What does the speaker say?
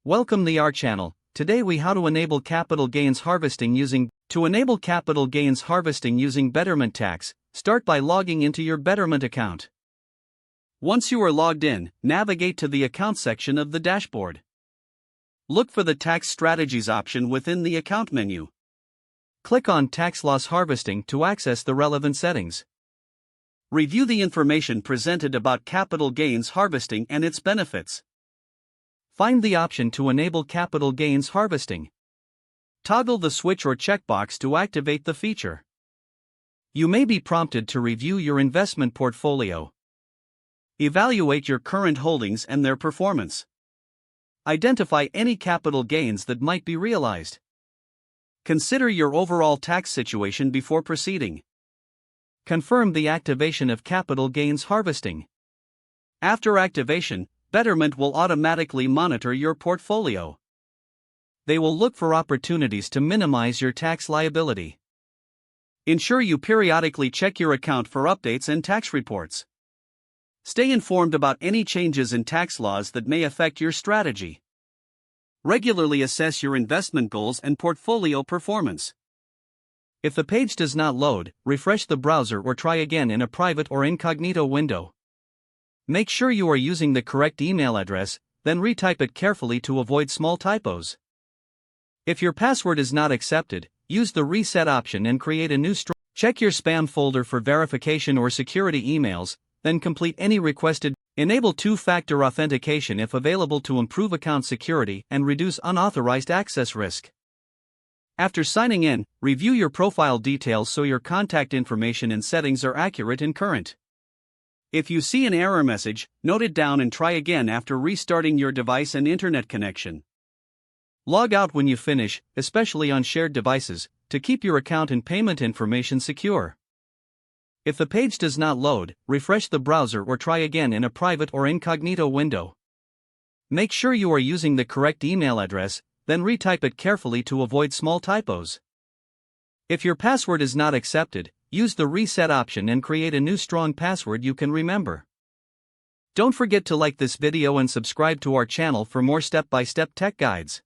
Welcome to our channel. Today we how to enable capital gains harvesting using Betterment Tax. Start by logging into your Betterment account. Once you are logged in, navigate to the account section of the dashboard. Look for the tax strategies option within the account menu. Click on tax loss harvesting to access the relevant settings. Review the information presented about capital gains harvesting and its benefits. Find the option to enable capital gains harvesting. Toggle the switch or checkbox to activate the feature. You may be prompted to review your investment portfolio. Evaluate your current holdings and their performance. Identify any capital gains that might be realized. Consider your overall tax situation before proceeding. Confirm the activation of capital gains harvesting. After activation, Betterment will automatically monitor your portfolio. They will look for opportunities to minimize your tax liability. Ensure you periodically check your account for updates and tax reports. Stay informed about any changes in tax laws that may affect your strategy. Regularly assess your investment goals and portfolio performance. If the page does not load, refresh the browser or try again in a private or incognito window. Make sure you are using the correct email address, then retype it carefully to avoid small typos. If your password is not accepted, use the reset option and create a new strong. Check your spam folder for verification or security emails, then complete any requested. Enable two-factor authentication if available to improve account security and reduce unauthorized access risk. After signing in, review your profile details so your contact information and settings are accurate and current. If you see an error message, note it down and try again after restarting your device and internet connection. Log out when you finish, especially on shared devices, to keep your account and payment information secure. If the page does not load, refresh the browser or try again in a private or incognito window. Make sure you are using the correct email address, then retype it carefully to avoid small typos. If your password is not accepted, use the reset option and create a new strong password you can remember. Don't forget to like this video and subscribe to our channel for more step-by-step tech guides.